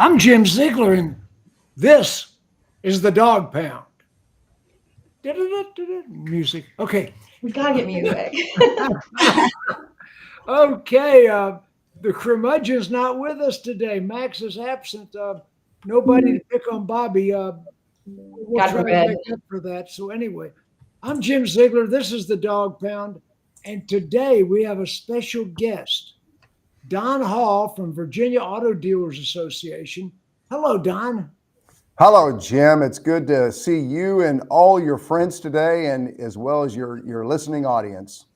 I'm Jim Ziegler, and this is the Dog Pound. Music. Okay. We gotta get music. Okay. The curmudgeon's not with us today. Max is absent. Nobody to pick on Bobbie. We'll God try to forbid. make up for that. So anyway, I'm Jim Ziegler. This is the Dog Pound. And today we have a special guest, Don Hall from Virginia Auto Dealers Association. Hello, Don. Hello, Jim. It's good to see you and all your friends today, and as well as your listening audience.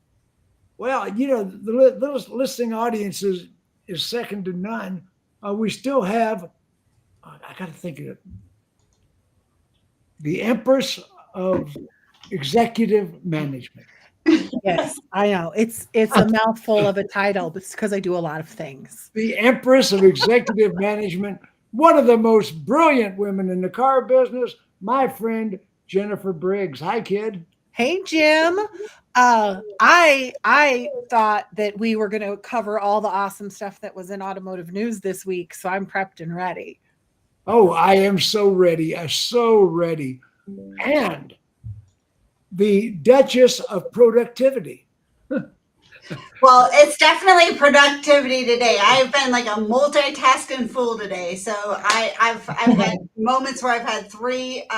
Well, the listening audience is second to none. We still have, I got to think of it, the Empress of Executive Management. Yes, I know. It's a mouthful of a title, but it's because I do a lot of things. The Empress of Executive Management, one of the most brilliant women in the car business, my friend Jennifer Briggs. Hi, kid. Hey, Jim. I thought that we were going to cover all the awesome stuff that was in automotive news this week, so I'm prepped and ready. Oh, I am so ready. I'm so ready. And the Duchess of Productivity. Well, it's definitely productivity today. I've been like a multitasking fool today. So I've had moments where I've had three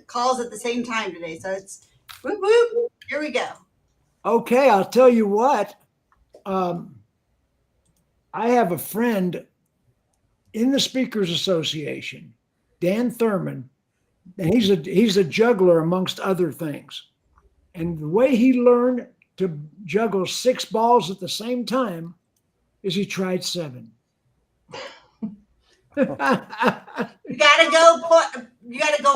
calls at the same time today. So it's whoop, whoop. Here we go. Okay, I'll tell you what. I have a friend in the Speakers Association, Dan Thurman, and he's a juggler amongst other things. And the way he learned to juggle 6 balls at the same time is he tried 7. You gotta go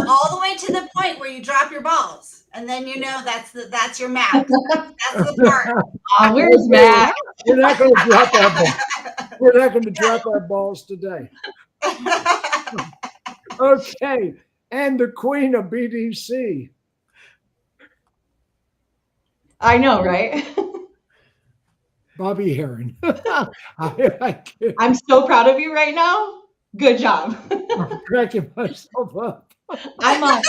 all the way to the point where you drop your balls, and then that's your map. That's the part. Oh, where's Matt? We're not going to drop our balls. We're not going to drop our balls today. Okay, and the Queen of BDC. I know, right? Bobbie Herron. I'm so proud of you right now. Good job. I'm cracking myself up. I'm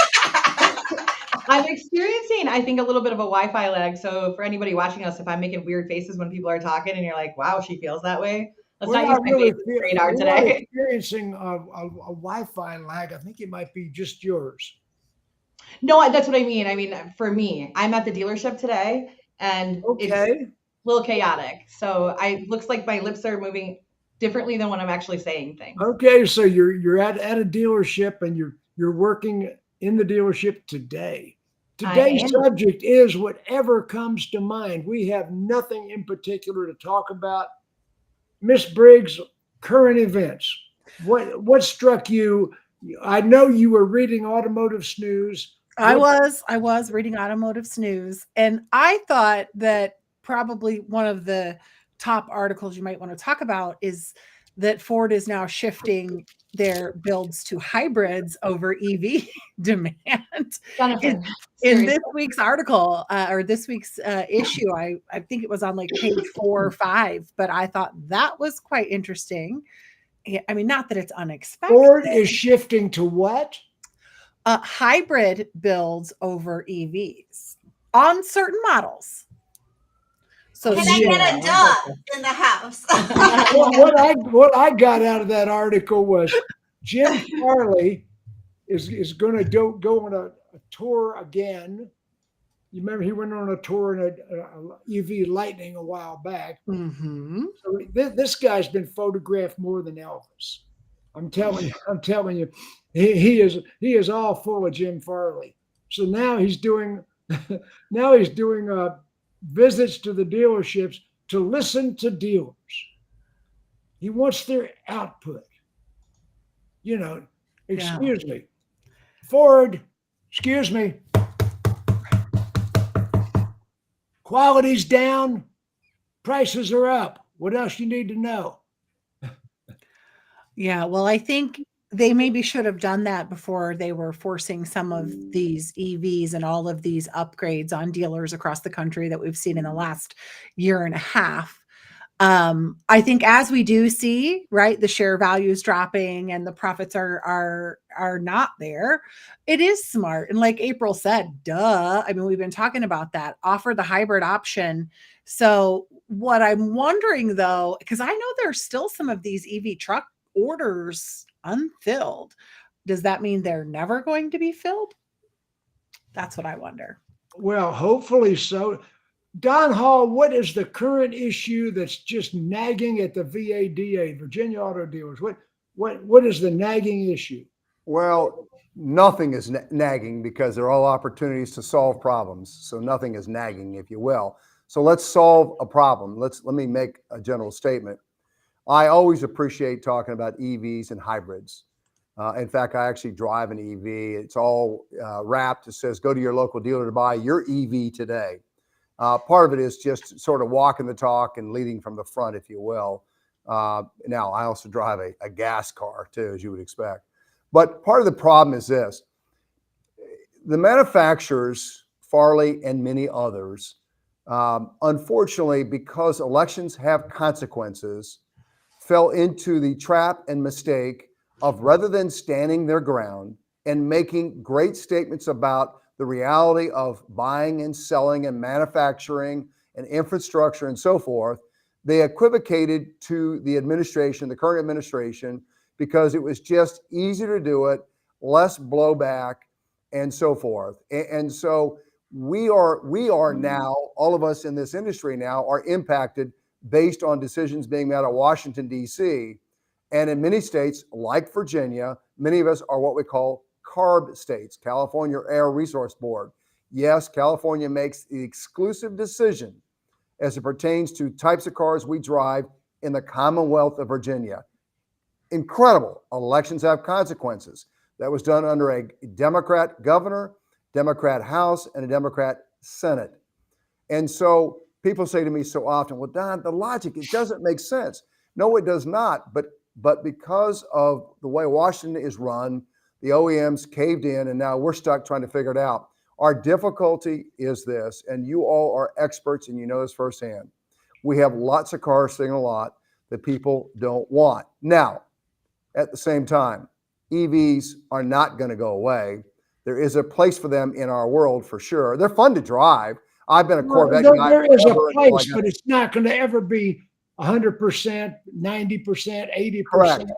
experiencing, I think, a little bit of a Wi-Fi lag. So for anybody watching us, if I'm making weird faces when people are talking and you're like, wow, she feels that way. Let's not use my face as radar today. Experiencing a Wi-Fi lag. I think it might be just yours. No, that's what I mean. I mean, for me, I'm at the dealership today and it's a little chaotic. So looks like my lips are moving differently than when I'm actually saying things. Okay, so you're at a dealership and you're working in the dealership today. Today's subject is whatever comes to mind. We have nothing in particular to talk about. Miss Briggs, current events. What struck you? I know you were reading Automotive Snooze. I was reading Automotive Snooze, and I thought that probably one of the top articles you might want to talk about is that Ford is now shifting their builds to hybrids over EV demand. Jennifer, in this week's article or this week's issue, I think it was on like page 4 or 5, but I thought that was quite interesting. I mean, not that it's unexpected. Ford is shifting to what? Hybrid builds over EVs on certain models. So can I get a duh in the house? what I got out of that article was Jim Farley is going to go on a tour again. You remember he went on a tour in a EV Lightning a while back. Mm-hmm. So this guy's been photographed more than Elvis. I'm telling you, he is all full of Jim Farley. So now he's doing visits to the dealerships to listen to dealers. He wants their output. Excuse me, Ford, excuse me. Quality's down, prices are up. What else you need to know? Yeah, well, I think they maybe should have done that before they were forcing some of these EVs and all of these upgrades on dealers across the country that we've seen in the last year and a half. I think as we do see, right, the share values dropping and the profits are not there, it is smart. And like April said, duh. I mean, we've been talking about that. Offer the hybrid option. So what I'm wondering though, because I know there's still some of these EV truck orders unfilled. Does that mean they're never going to be filled? That's what I wonder. Well, hopefully so. Don Hall, what is the current issue that's just nagging at the VADA, Virginia Auto Dealers? What is the nagging issue? Well, nothing is nagging because they're all opportunities to solve problems. So nothing is nagging, if you will. So let's solve a problem. Let me make a general statement. I always appreciate talking about EVs and hybrids. In fact, I actually drive an EV. It's all wrapped. It says, go to your local dealer to buy your EV today. Part of it is just sort of walking the talk and leading from the front, if you will. Now, I also drive a gas car too, as you would expect. But part of the problem is this. The manufacturers, Farley and many others, unfortunately, because elections have consequences, fell into the trap and mistake of, rather than standing their ground and making great statements about the reality of buying and selling and manufacturing and infrastructure and so forth, they equivocated to the administration, the current administration, because it was just easier to do it, less blowback, and so forth. And so we are now, all of us in this industry now are impacted based on decisions being made at Washington, D.C. And in many states, like Virginia, many of us are what we call CARB states, California Air Resource Board. Yes, California makes the exclusive decision as it pertains to types of cars we drive in the Commonwealth of Virginia. Incredible. Elections have consequences. That was done under a Democrat governor, Democrat House, and a Democrat Senate. And so people say to me so often, well, Don, the logic, it doesn't make sense. No, it does not. But because of the way Washington is run, the OEMs caved in, and now we're stuck trying to figure it out. Our difficulty is this, and you all are experts, and you know this firsthand. We have lots of cars sitting a lot that people don't want. Now, at the same time, EVs are not going to go away. There is a place for them in our world for sure. They're fun to drive. I've been a Corvette guy. There is a place, but it's not going to ever be 100%, 90%, 80%.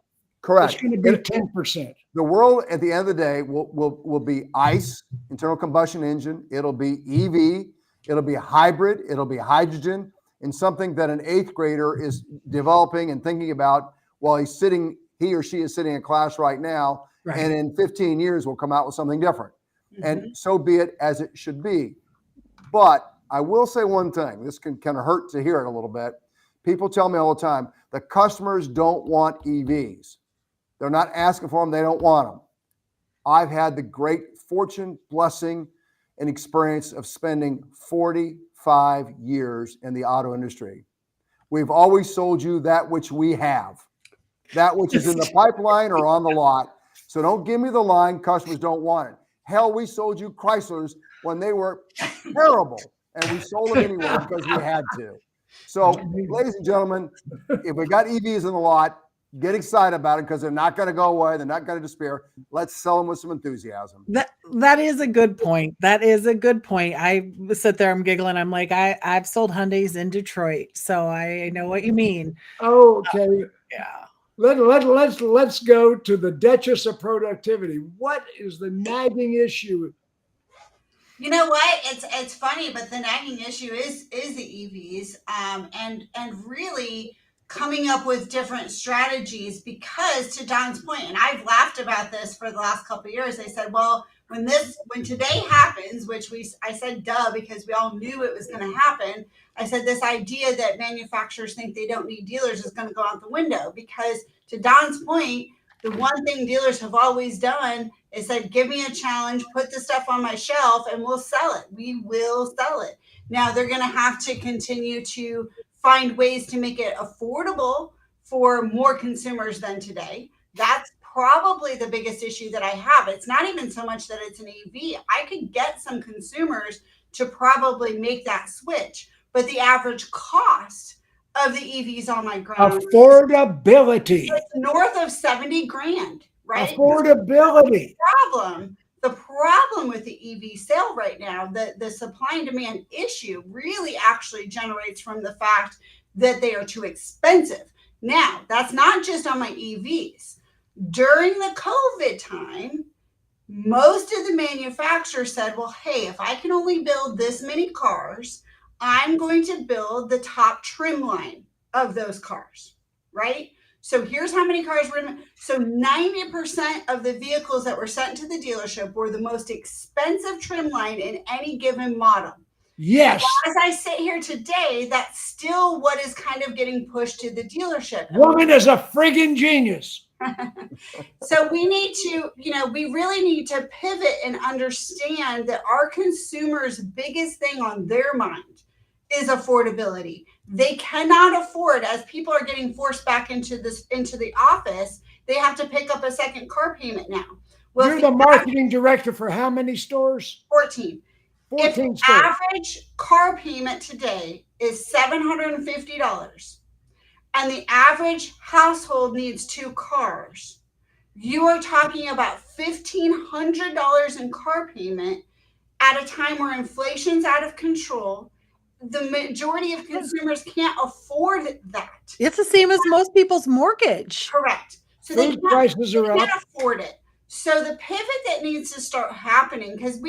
Correct. It's going to be 10%. The world at the end of the day will be ICE, internal combustion engine. It'll be EV. It'll be hybrid. It'll be hydrogen, and something that an 8th grader is developing and thinking about while he or she is sitting in class right now. Right. And in 15 years, we'll come out with something different. Mm-hmm. And so be it, as it should be. But I will say one thing. This can kind of hurt to hear it a little bit. People tell me all the time, the customers don't want EVs. They're not asking for them. They don't want them. I've had the great fortune, blessing, and experience of spending 45 years in the auto industry. We've always sold you that which we have, that which is in the pipeline or on the lot. So don't give me the line, customers don't want it. Hell, we sold you Chryslers when they were terrible, and we sold them anyway because we had to. So, ladies and gentlemen, if we got EVs in the lot, get excited about it because they're not going to go away. They're not going to despair. Let's sell them with some enthusiasm. That is a good point. That is a good point. I sit there, I'm giggling. I'm like, I've sold Hyundais in Detroit, so I know what you mean. Okay. Yeah. Let's go to the Duchess of Productivity. What is the nagging issue? You know what? It's funny, but the nagging issue is the EVs, and really coming up with different strategies, because to Don's point, and I've laughed about this for the last couple of years, they said, well, when today happens, which I said duh, because we all knew it was going to happen. I said this idea that manufacturers think they don't need dealers is going to go out the window, because to Don's point, the one thing dealers have always done is said, give me a challenge, put the stuff on my shelf, and we'll sell it. We will sell it. Now they're going to have to continue to find ways to make it affordable for more consumers than today. That's probably the biggest issue that I have. It's not even so much that it's an EV. I could get some consumers to probably make that switch, but the average cost of the EVs on my ground. Affordability. It's north of 70 grand, right? Affordability. The problem with the EV sale right now, the supply and demand issue really actually generates from the fact that they are too expensive. Now, that's not just on my EVs. During the COVID time, most of the manufacturers said, well, hey, if I can only build this many cars, I'm going to build the top trim line of those cars, right? So here's how many cars were in. So 90% of the vehicles that were sent to the dealership were the most expensive trim line in any given model. Yes. As I sit here today, that's still what is kind of getting pushed to the dealership. Woman is a friggin' genius. So we need to, we really need to pivot and understand that our consumers' biggest thing on their mind is affordability. They cannot afford, as people are getting forced back into the office, they have to pick up a second car payment now. Well, you're the marketing director for how many stores? 14. 14 if the stores. Average car payment today is $750, and the average household needs 2 cars, you are talking about $1,500 in car payment at a time where inflation's out of control. The majority of consumers can't afford that. It's the same as most people's mortgage. Correct. So food prices are can't up. afford it. So the pivot that needs to start happening, because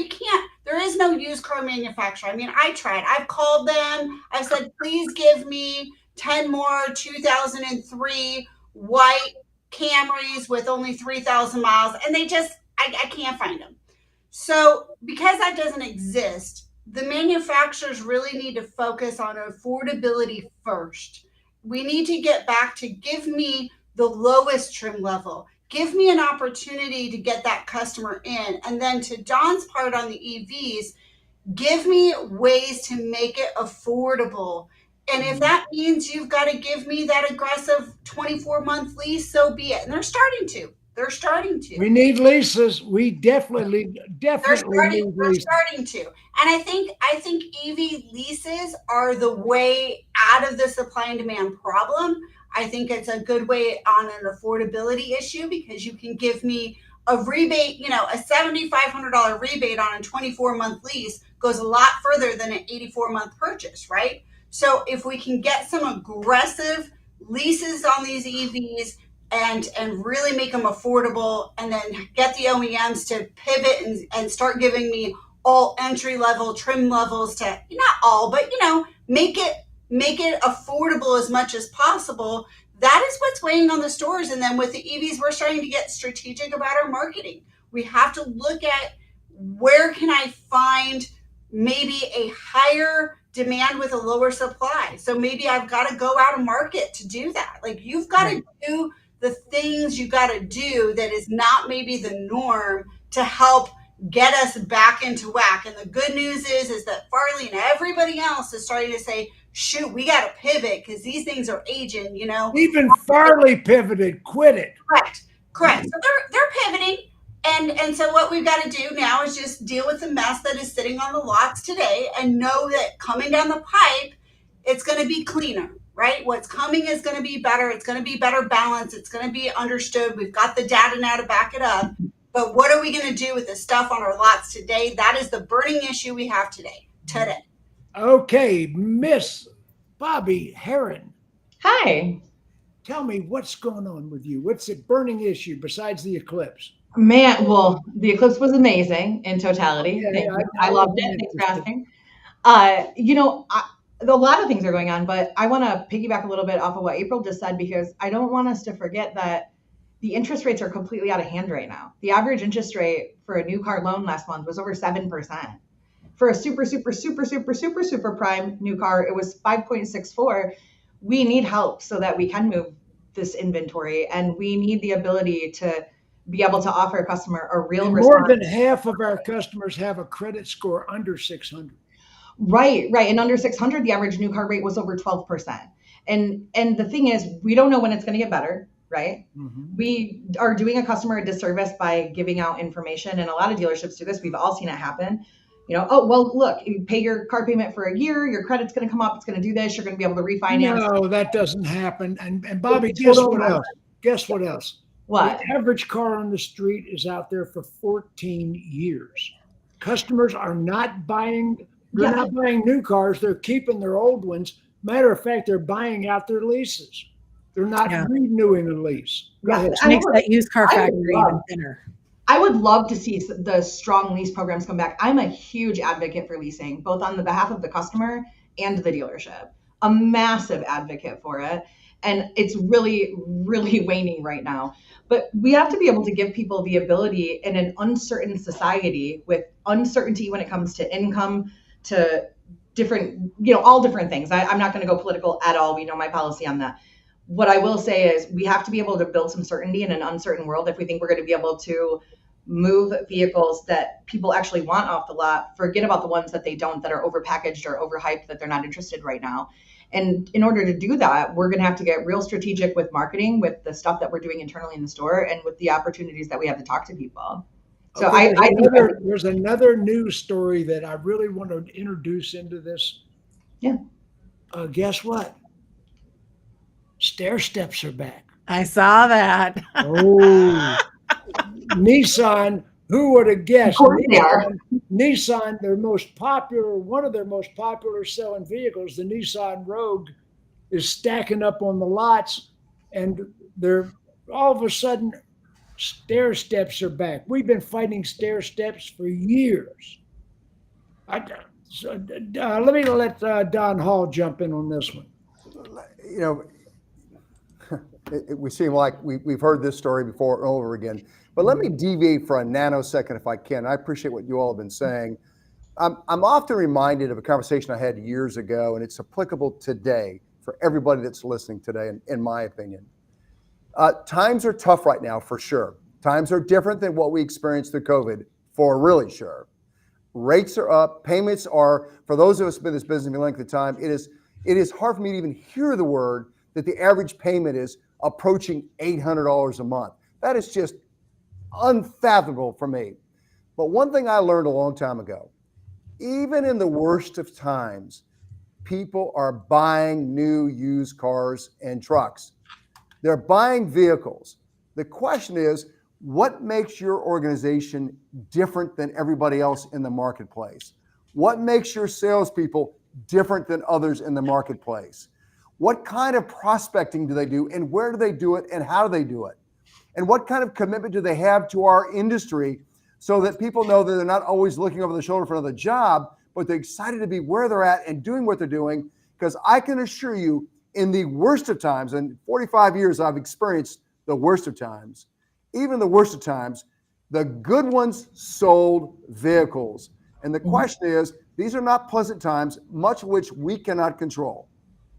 there is no used car manufacturer. I mean, I tried. I've called them. I've said, please give me 10 more 2003 white Camrys with only 3,000 miles. And they just, I can't find them. So because that doesn't exist, the manufacturers really need to focus on affordability first. We need to get back to give me the lowest trim level. Give me an opportunity to get that customer in. And then to John's part on the EVs, give me ways to make it affordable. And if that means you've got to give me that aggressive 24-month lease, so be it. And they're starting to. We need leases. We definitely need leases. They're starting to. And I think EV leases are the way out of the supply and demand problem. I think it's a good way on an affordability issue, because you can give me a rebate, a $7,500 rebate on a 24-month lease goes a lot further than an 84-month purchase, right? So if we can get some aggressive leases on these EVs and really make them affordable, and then get the OEMs to pivot and start giving me all entry-level trim levels to, not all, but, make it affordable as much as possible. That is what's weighing on the stores. And then with the EVs, we're starting to get strategic about our marketing. We have to look at where can I find maybe a higher demand with a lower supply. So maybe I've got to go out and market to do that. Like, you've got to do the things you got to do that is not maybe the norm to help get us back into whack. And the good news is that Farley and everybody else is starting to say, shoot, we got to pivot because these things are aging, Even Farley pivoted, quit it. Correct. So they're pivoting. And so what we've got to do now is just deal with the mess that is sitting on the lots today, and know that coming down the pipe, it's going to be cleaner, right? What's coming is going to be better. It's going to be better balance. It's going to be understood. We've got the data now to back it up. But what are we going to do with the stuff on our lots today? That is the burning issue we have today. Okay, Miss Bobbie Herron. Hi. Tell me what's going on with you. What's the burning issue besides the eclipse? Man, well, the eclipse was amazing in totality. Yeah, I loved it. Thanks for asking. A lot of things are going on, but I want to piggyback a little bit off of what April just said, because I don't want us to forget that the interest rates are completely out of hand right now. The average interest rate for a new car loan last month was over 7%. For a super prime new car, it was 5.64. We need help so that we can move this inventory, and we need the ability to be able to offer a customer a real response. More than half of our customers have a credit score under 600. Right. And under 600, the average new car rate was over 12%. And the thing is, we don't know when it's going to get better, right? Mm-hmm. We are doing a customer a disservice by giving out information, and a lot of dealerships do this. We've all seen it happen. You know, oh, well, look, you pay your car payment for a year, your credit's going to come up, it's going to do this, you're going to be able to refinance. No, that doesn't happen. And Bobbie, guess what else? Guess what else? What? The average car on the street is out there for 14 years. Customers are not buying, they're not buying new cars, they're keeping their old ones. Matter of fact, they're buying out their leases. They're not renewing a lease. Go ahead. Which makes that used car factory even thinner. I would love to see the strong lease programs come back. I'm a huge advocate for leasing, both on the behalf of the customer and the dealership. A massive advocate for it. And it's really, really waning right now. But we have to be able to give people the ability in an uncertain society with uncertainty when it comes to income, to different, all different things. I'm not going to go political at all. We know my policy on that. What I will say is we have to be able to build some certainty in an uncertain world if we think we're going to be able to move vehicles that people actually want off the lot, forget about the ones that they don't, that are overpackaged or overhyped, that they're not interested right now. And in order to do that, we're going to have to get real strategic with marketing, with the stuff that we're doing internally in the store, and with the opportunities that we have to talk to people. So okay, there's another news story that I really want to introduce into this. Yeah. Guess what? Stair steps are back. I saw that. Oh, Nissan. Who would have guessed? Nissan, one of their most popular selling vehicles, the Nissan Rogue, is stacking up on the lots, and they're all of a sudden stair steps are back. We've been fighting stair steps for years. Let me let Don Hall jump in on this one. We seem like we've heard this story before and over again, but let me deviate for a nanosecond if I can. I appreciate what you all have been saying. I'm often reminded of a conversation I had years ago, and it's applicable today for everybody that's listening today, in my opinion. Times are tough right now, for sure. Times are different than what we experienced through COVID, for really sure. Rates are up, payments are, for those of us who've been in this business for a length of time, it is hard for me to even hear the word that the average payment is approaching $800 a month. That is just unfathomable for me. But one thing I learned a long time ago, even in the worst of times, people are buying new used cars and trucks. They're buying vehicles. The question is, what makes your organization different than everybody else in the marketplace? What makes your salespeople different than others in the marketplace? What kind of prospecting do they do, and where do they do it, and how do they do it? And what kind of commitment do they have to our industry so that people know that they're not always looking over the shoulder for another job, but they're excited to be where they're at and doing what they're doing? Because I can assure you, in the worst of times, and 45 years I've experienced the worst of times, even the worst of times, the good ones sold vehicles. And the question is, these are not pleasant times, much of which we cannot control.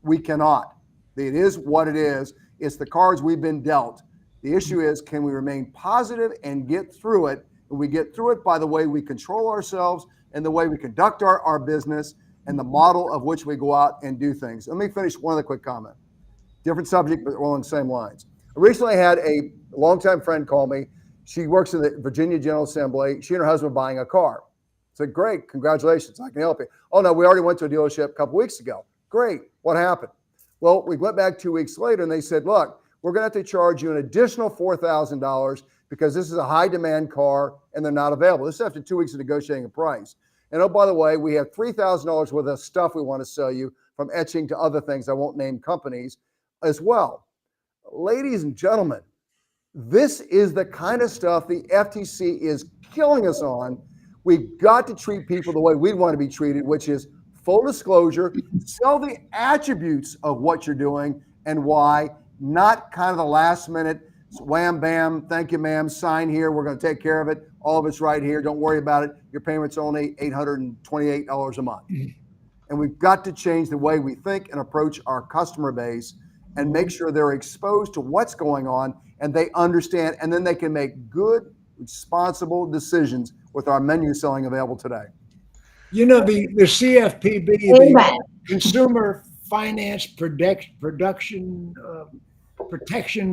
We cannot. It is what it is. It's the cards we've been dealt. The issue is, can we remain positive and get through it? And we get through it by the way we control ourselves and the way we conduct our business and the model of which we go out and do things. Let me finish one other quick comment. Different subject, but along the same lines. I recently had a longtime friend call me. She works in the Virginia General Assembly. She and her husband were buying a car. I said, great, congratulations, I can help you. Oh no, we already went to a dealership a couple weeks ago. Great, what happened? Well, we went back 2 weeks later and they said, look, we're gonna have to charge you an additional $4,000 because this is a high demand car and they're not available. This is after 2 weeks of negotiating a price. And oh, by the way, we have $3,000 worth of stuff we want to sell you, from etching to other things. I won't name companies as well. Ladies and gentlemen, this is the kind of stuff the FTC is killing us on. We've got to treat people the way we'd want to be treated, which is full disclosure, sell the attributes of what you're doing and why, not kind of the last minute, wham, bam, thank you, ma'am, sign here, we're going to take care of it. All of it's right here, don't worry about it. Your payment's only $828 a month. And we've got to change the way we think and approach our customer base and make sure they're exposed to what's going on and they understand, and then they can make good, responsible decisions with our menu selling available today. You know, the CFPB, the Consumer Finance Protection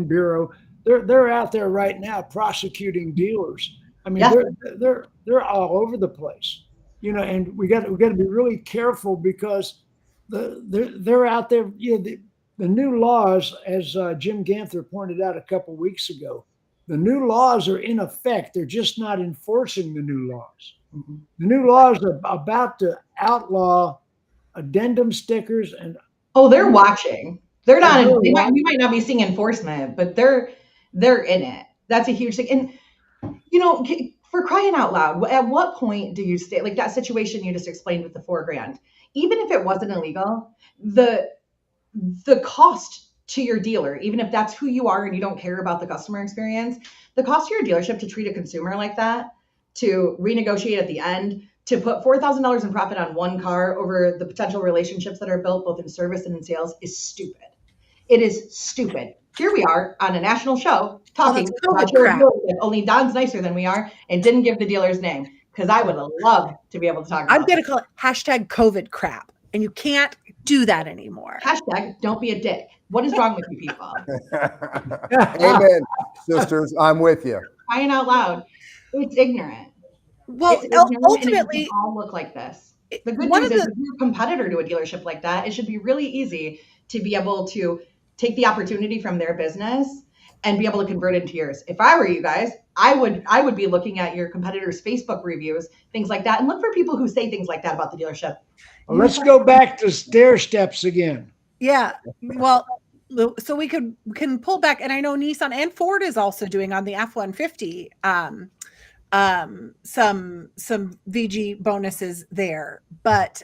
Bureau, they're out there right now prosecuting dealers. I mean, they're all over the place. and we got to be really careful because they're out there. The new laws, as Jim Ganther pointed out a couple of weeks ago, the new laws are in effect. They're just not enforcing the new laws. Mm-hmm. The new laws are about to outlaw addendum stickers and. Oh, they're watching. They're not. We watching. might not be seeing enforcement, but they're in it. That's a huge thing. And for crying out loud, at what point do you stay like that situation you just explained with the $4,000? Even if it wasn't illegal, the cost to your dealer, even if that's who you are and you don't care about the customer experience, the cost to your dealership to treat a consumer like that, to renegotiate at the end, to put $4,000 in profit on one car over the potential relationships that are built both in service and in sales is stupid. It is stupid. Here we are on a national show talking about your dealership, only Don's nicer than we are and didn't give the dealer's name, because I would have loved to be able to talk about I'm going to call it #COVID crap. And you can't do that anymore. # don't be a dick. What is wrong with you people? Amen, sisters. I'm with you. Crying out loud. It's ignorant. Well, ultimately, it all look like this. The good news is if you're a competitor to a dealership like that, it should be really easy to be able to take the opportunity from their business and be able to convert it into yours. If I were you guys, I would be looking at your competitors' Facebook reviews, things like that, and look for people who say things like that about the dealership. Well, let's go back to stair steps again. Yeah. Well, so we can pull back, and I know Nissan and Ford is also doing on the F-150 some VG bonuses there. But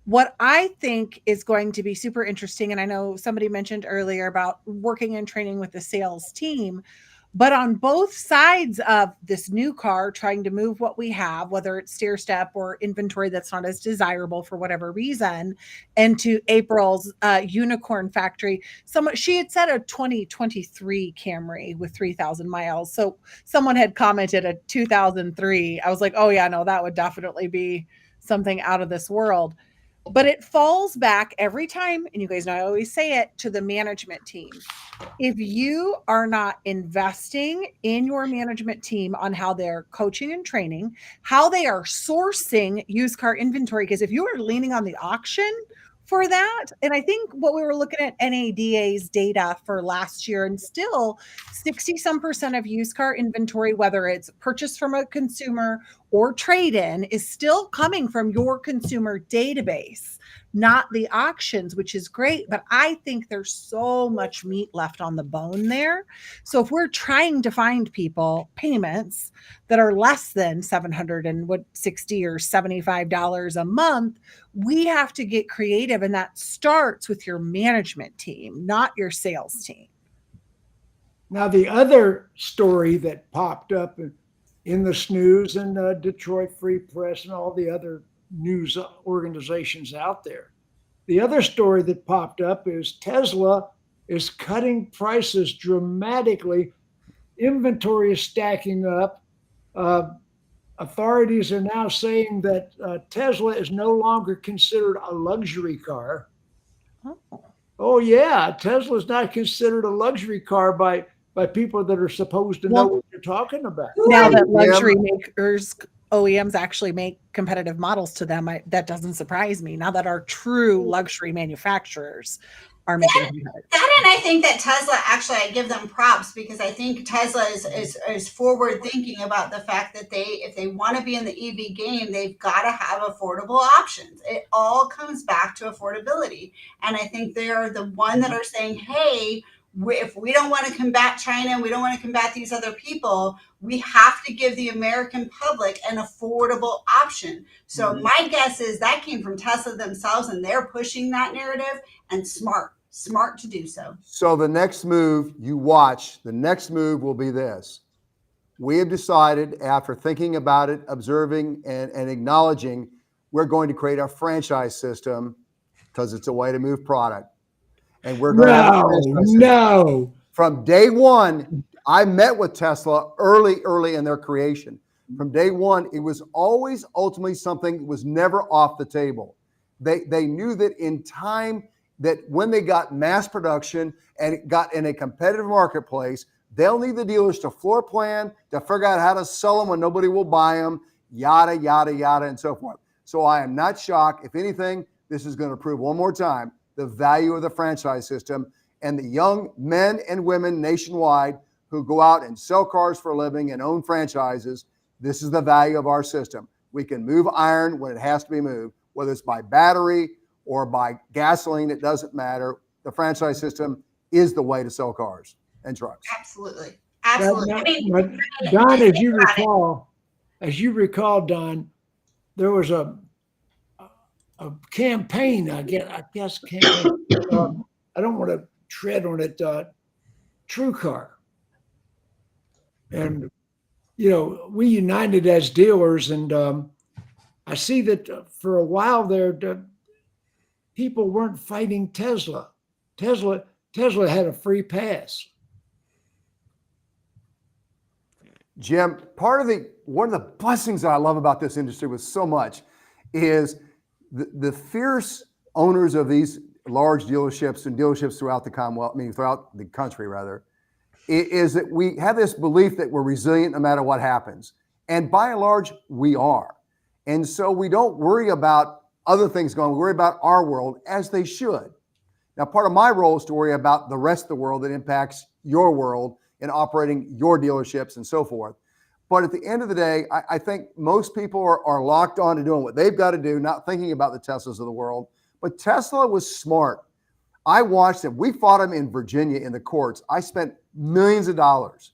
what I think is going to be super interesting, and I know somebody mentioned earlier about working and training with the sales team, but on both sides of this new car, trying to move what we have, whether it's stair step or inventory that's not as desirable for whatever reason, into April's unicorn factory. She had said a 2023 Camry with 3,000 miles. So someone had commented a 2003. I was like, oh yeah, no, that would definitely be something out of this world. But it falls back every time, and you guys know I always say it, to the management team. If you are not investing in your management team on how they're coaching and training, how they are sourcing used car inventory, because if you are leaning on the auction for that, and I think what we were looking at NADA's data for last year, and still 60% of used car inventory, whether it's purchased from a consumer or trade-in, is still coming from your consumer database, not the auctions, which is great. But I think there's so much meat left on the bone there. So if we're trying to find people payments that are less than $760 or $75 a month, we have to get creative. And that starts with your management team, not your sales team. Now, the other story that popped up in the snooze and Detroit Free Press and all the other news organizations out there, the other story that popped up is Tesla is cutting prices dramatically. Inventory is stacking up. Authorities are now saying that Tesla is no longer considered a luxury car. Oh yeah, Tesla is not considered a luxury car by people that are supposed to know what you're talking about. Now that luxury makers, OEMs actually make competitive models to them, that doesn't surprise me. Now that our true luxury manufacturers are making that, and I think that Tesla, actually, I give them props, because I think Tesla is forward thinking about the fact that if they want to be in the EV game, they've got to have affordable options. It all comes back to affordability. And I think they are the one that are saying, hey, if we don't want to combat China, we don't want to combat these other people, we have to give the American public an affordable option. So my guess is that came from Tesla themselves, and they're pushing that narrative, and smart to do so. So the next move you watch, the next move will be this. We have decided, after thinking about it, observing and acknowledging, we're going to create a franchise system because it's a way to move product. And we're going to have a franchise system. From day one, I met with Tesla early in their creation. From day one, it was always ultimately something that was never off the table. They knew that in time, that when they got mass production and it got in a competitive marketplace, they'll need the dealers to floor plan, to figure out how to sell them when nobody will buy them. yada, yada, yada, and so forth. So I am not shocked. If anything, this is going to prove one more time the value of the franchise system, and the young men and women nationwide who go out and sell cars for a living and own franchises. This is the value of our system. We can move iron when it has to be moved, whether it's by battery or by gasoline, it doesn't matter. The franchise system is the way to sell cars and trucks. Absolutely. Absolutely. I mean, But Don, as you recall, Don, there was a campaign, I guess campaign. I don't want to tread on it. True Car, and we united as dealers, and I see that for a while there, people weren't fighting Tesla. Tesla had a free pass. Jim, one of the blessings I love about this industry with so much is the fierce owners of these large dealerships and dealerships throughout the Commonwealth, throughout the country rather, is that we have this belief that we're resilient no matter what happens. And by and large, we are. And so we don't worry about other things going, we worry about our world as they should. Now, part of my role is to worry about the rest of the world that impacts your world in operating your dealerships and so forth. But at the end of the day, I think most people are locked on to doing what they've got to do, not thinking about the Teslas of the world. But Tesla was smart. I watched them. We fought them in Virginia in the courts. I spent millions of dollars.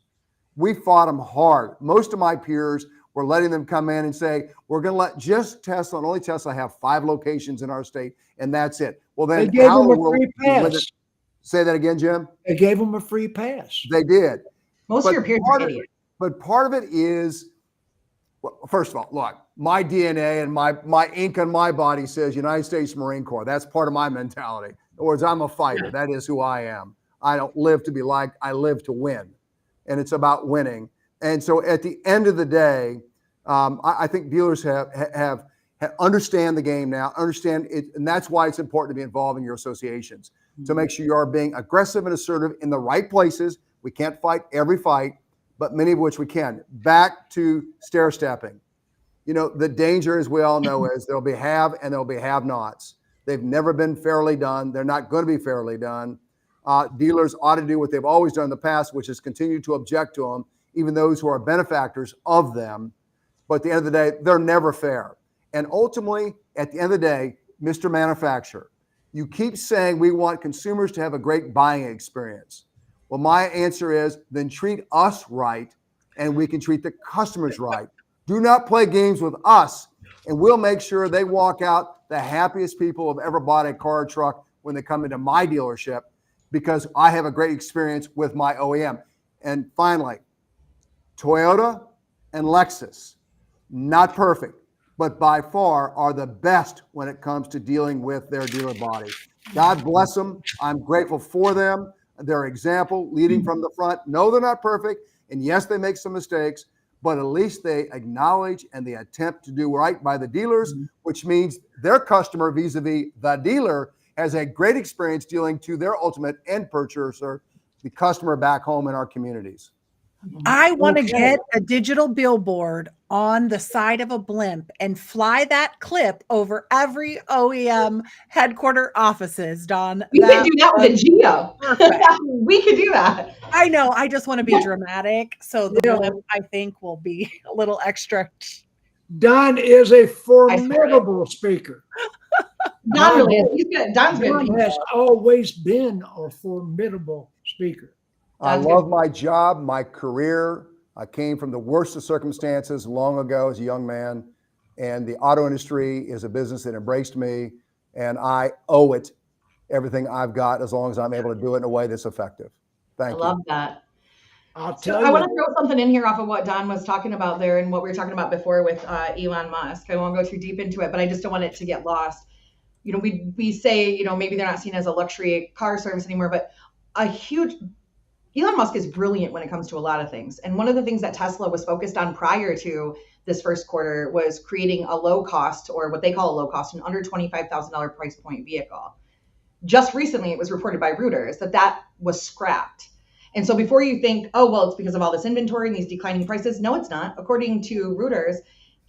We fought them hard. Most of my peers were letting them come in and say, we're going to let just Tesla and only Tesla have 5 locations in our state, and that's it. Well, then they gave them a free pass. Say that again, Jim. They gave them a free pass. They did. Most of your peers are idiots. But part of it is, well, first of all, look, my DNA and my ink on my body says United States Marine Corps. That's part of my mentality. In other words, I'm a fighter. Yeah. That is who I am. I don't live to be liked. I live to win. And it's about winning. And so at the end of the day, I think dealers have understand the game now, understand it. And that's why it's important to be involved in your associations, to make sure you are being aggressive and assertive in the right places. We can't fight every fight, but many of which we can. Back to stair stepping. The danger, as we all know, is there'll be have and there'll be have-nots. They've never been fairly done. They're not going to be fairly done. Dealers ought to do what they've always done in the past, which is continue to object to them, even those who are benefactors of them. But at the end of the day, they're never fair. And ultimately, at the end of the day, Mr. Manufacturer, you keep saying we want consumers to have a great buying experience. Well, my answer is then treat us right, and we can treat the customers right. Do not play games with us, and we'll make sure they walk out the happiest people who have ever bought a car or truck when they come into my dealership, because I have a great experience with my OEM. And finally, Toyota and Lexus, not perfect, but by far are the best when it comes to dealing with their dealer body. God bless them. I'm grateful for them. Their example, leading from the front. No, they're not perfect. And yes, they make some mistakes, but at least they acknowledge and they attempt to do right by the dealers, which means their customer vis-a-vis the dealer has a great experience dealing to their ultimate end purchaser, the customer back home in our communities. I want to get a digital billboard on the side of a blimp and fly that clip over every OEM headquarter offices, Don. We could do that with a Geo. We could do that. I know. I just want to be dramatic. So the blimp, I think, will be a little extra. Don is a formidable speaker. Don has always been a formidable speaker. I love my job, my career. I came from the worst of circumstances long ago as a young man, and the auto industry is a business that embraced me, and I owe it everything I've got as long as I'm able to do it in a way that's effective. Thank you. I love that. I'll tell you. I want to throw something in here off of what Don was talking about there and what we were talking about before with Elon Musk. I won't go too deep into it, but I just don't want it to get lost. We say, maybe they're not seen as a luxury car service anymore, but Elon Musk is brilliant when it comes to a lot of things. And one of the things that Tesla was focused on prior to this first quarter was creating a low cost, or what they call a low cost, an under $25,000 price point vehicle. Just recently, it was reported by Reuters that was scrapped. And so before you think, oh, well, it's because of all this inventory and these declining prices. No, it's not. According to Reuters,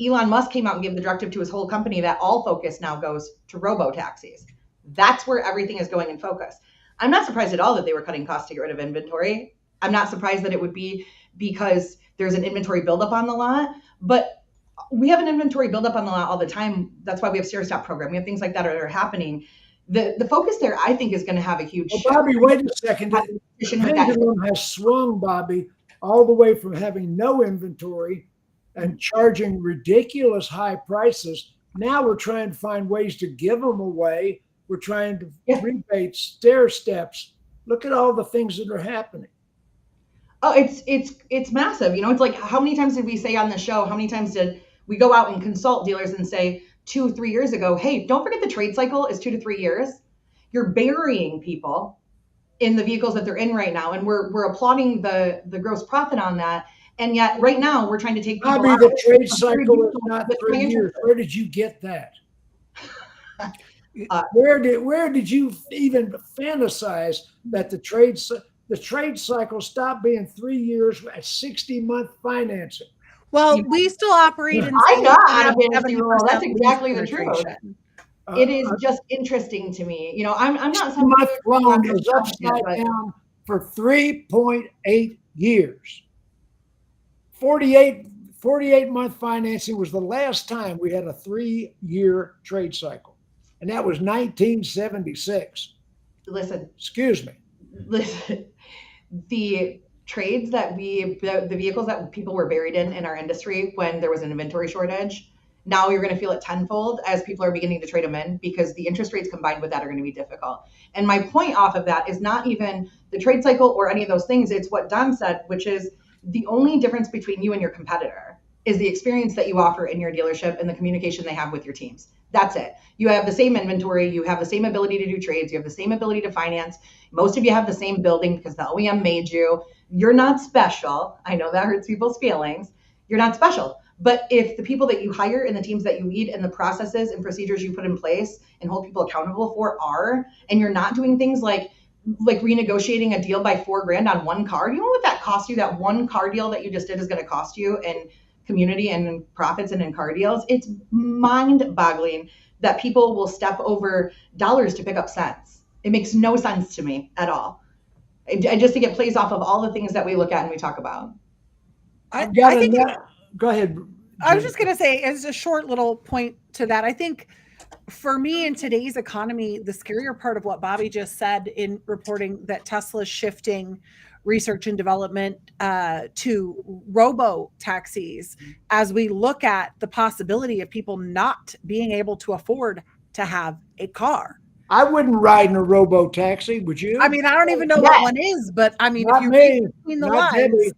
Elon Musk came out and gave the directive to his whole company that all focus now goes to robo-taxis. That's where everything is going in focus. I'm not surprised at all that they were cutting costs to get rid of inventory. I'm not surprised that it would be because there's an inventory buildup on the lot, but we have an inventory buildup on the lot all the time. That's why we have Serious Stop program. We have things like that are happening. The focus there, I think, is going to have a huge shift. Bobbie, wait a second. The pendulum has swung, Bobbie, all the way from having no inventory and charging ridiculous high prices. Now we're trying to find ways to give them away. We're trying to rebate, stair steps. Look at all the things that are happening. Oh, it's massive. You know, it's like, how many times did we say on the show, how many times did we go out and consult dealers and say 2-3 years ago, hey, don't forget the trade cycle is 2 to 3 years. You're burying people in the vehicles that they're in right now. And we're applauding the gross profit on that. And yet right now we're trying to take people Bobbie, the trade cycle is not 3 years. Where did you get that? Where did you even fantasize that the trade cycle stopped being 3 years at 60-month financing? Well, we still operate in. I'm not out of fantasy world. That's exactly the truth. It is just interesting to me. You know, I'm not. My loan is upside down for 3.8 years. 48-month financing was the last time we had a 3-year trade cycle, and that was 1976. Listen. Excuse me. Listen. The trades that the vehicles that people were buried in our industry when there was an inventory shortage, now you're going to feel it tenfold as people are beginning to trade them in, because the interest rates combined with that are going to be difficult. And my point off of that is not even the trade cycle or any of those things. It's what Don said, which is the only difference between you and your competitor is the experience that you offer in your dealership and the communication they have with your teams. That's it. You have the same inventory. You have the same ability to do trades. You have the same ability to finance. Most of you have the same building because the OEM made you. You're not special. I know that hurts people's feelings. You're not special. But if the people that you hire and the teams that you lead and the processes and procedures you put in place and hold people accountable for are, and you're not doing things like renegotiating a deal by $4,000 on one car, you know what that costs you? That one car deal that you just did is going to cost you in community and in profits and in car deals. It's mind-boggling that people will step over dollars to pick up cents. It makes no sense to me at all. I just think it plays off of all the things that we look at and we talk about. I think go ahead. I was just going to say, as a short little point to that, I think for me in today's economy, the scarier part of what Bobbie just said in reporting that Tesla's shifting research and development to robo taxis, as we look at the possibility of people not being able to afford to have a car. I wouldn't ride in a robo taxi, would you? I mean, I don't even know what one is, but I mean, if you read between the lines,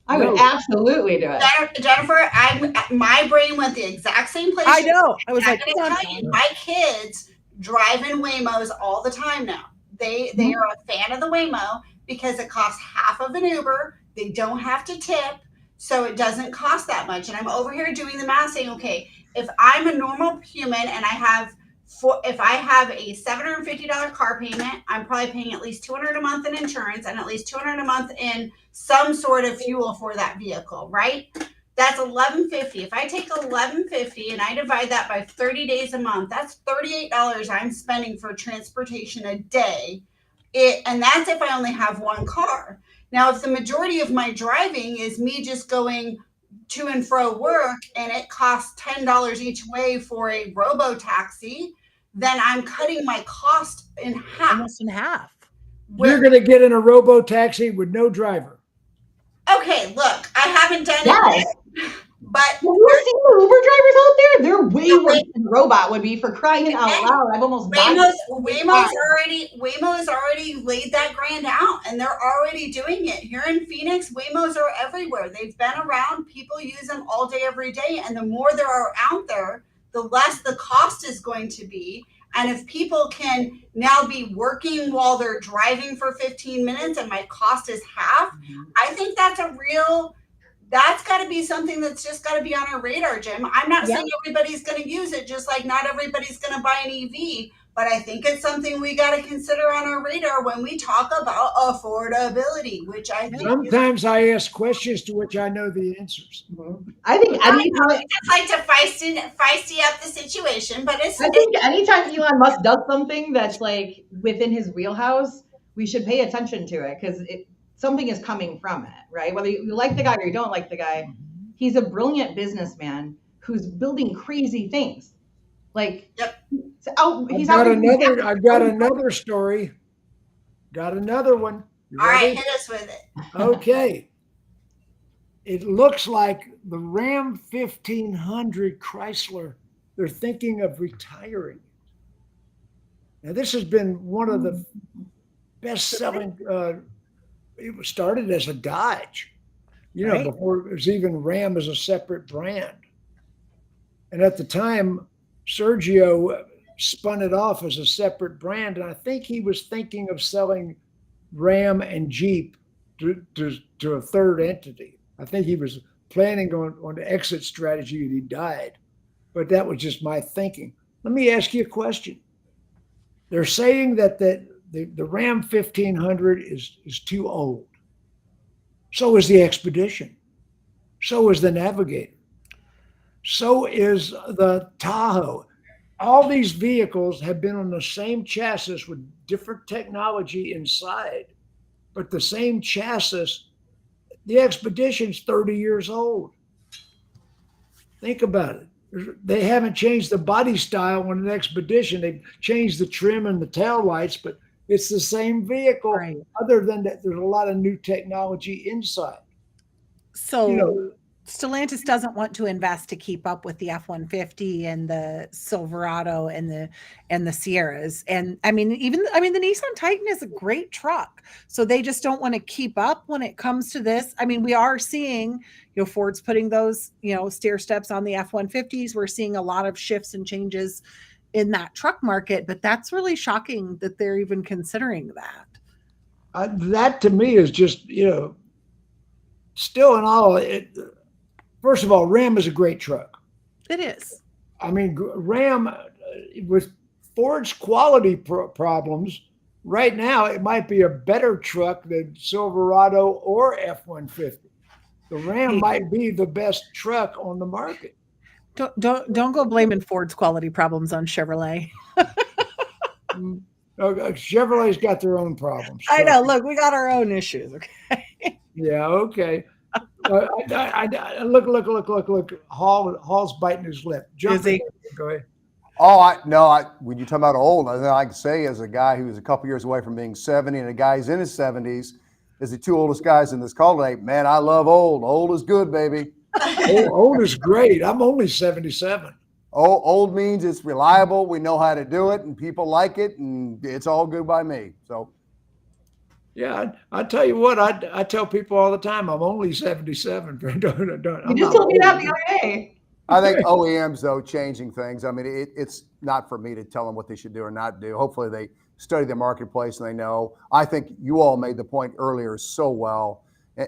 I would absolutely do it. Jennifer, my brain went the exact same place. I know. I was like, my kids drive in Waymos all the time now. They are a fan of the Waymo because it costs half of an Uber. They don't have to tip, so it doesn't cost that much. And I'm over here doing the math saying, okay, if I'm a normal human and if I have a $750 car payment, I'm probably paying at least $200 a month in insurance and at least $200 a month in some sort of fuel for that vehicle, right? That's $1,150. If I take $1,150 and I divide that by 30 days a month, that's $38 I'm spending for transportation a day. And that's if I only have one car. Now, if the majority of my driving is me just going to and fro work and it costs $10 each way for a robo taxi, then I'm cutting my cost in half. Almost in half. You're going to get in a robo taxi with no driver. Okay, look, I haven't done it yet, but you're seeing the Uber drivers out there. They're way worse than a robot would be, for crying out loud. I've almost Waymo's already laid that grand out, and they're already doing it here in Phoenix. Waymos are everywhere. They've been around. People use them all day, every day, and the more there are out there, the less the cost is going to be. And if people can now be working while they're driving for 15 minutes and my cost is half, I think that's got to be something that's just got to be on our radar, Jim. I'm not saying everybody's going to use it, just like not everybody's going to buy an EV, but I think it's something we got to consider on our radar when we talk about affordability, which I think sometimes I ask questions to which I know the answers. I think anytime, I just like to feisty up the situation, but I think anytime Elon Musk does something that's like within his wheelhouse, we should pay attention to it because something is coming from it, right? Whether you like the guy or you don't like the guy, he's a brilliant businessman who's building crazy things. Like, I've got another story. Got another one. All right, hit us with it. Okay. It looks like the Ram 1500 Chrysler, they're thinking of retiring. Now, this has been one of the best-selling. It was started as a Dodge, before it was even Ram as a separate brand. And at the time, Sergio spun it off as a separate brand, and I think he was thinking of selling Ram and Jeep to a third entity. I think he was planning on the exit strategy, and he died. But that was just my thinking. Let me ask you a question. They're saying that the Ram 1500 is too old. So is the Expedition. So is the Navigator. So is the Tahoe. All these vehicles have been on the same chassis with different technology inside, but the same chassis. The Expedition's 30 years old. Think about it. They haven't changed the body style on an Expedition. They've changed the trim and the tail lights, but it's the same vehicle. Right. Other than that, there's a lot of new technology inside. So Stellantis doesn't want to invest to keep up with the F-150 and the Silverado and the Sierras. And I mean, the Nissan Titan is a great truck. So they just don't want to keep up when it comes to this. I mean, we are seeing, Ford's putting those, stair steps on the F-150s. We're seeing a lot of shifts and changes in that truck market, but that's really shocking that they're even considering that. That to me is just, still in all, first of all, Ram is a great truck. It is. I mean, Ram, with Ford's quality problems, right now it might be a better truck than Silverado or F-150. The Ram might be the best truck on the market. Don't go blaming Ford's quality problems on Chevrolet. Chevrolet's got their own problems. I know. Look, we got our own issues. Okay. Yeah. Okay. Look. Hall's biting his lip. Go ahead. When you talk about old, I can say as a guy who's a couple years away from being 70 and a guy who's in his 70s, is the two oldest guys in this call today. Man, I love old. Old is good, baby. Old is great. I'm only 77. Old means it's reliable. We know how to do it, and people like it, and it's all good by me. So, yeah, I tell you what, I tell people all the time, I'm only 77. You just told me that the other day. I think OEMs, though, changing things. I mean, it's not for me to tell them what they should do or not do. Hopefully they study the marketplace and they know. I think you all made the point earlier so well,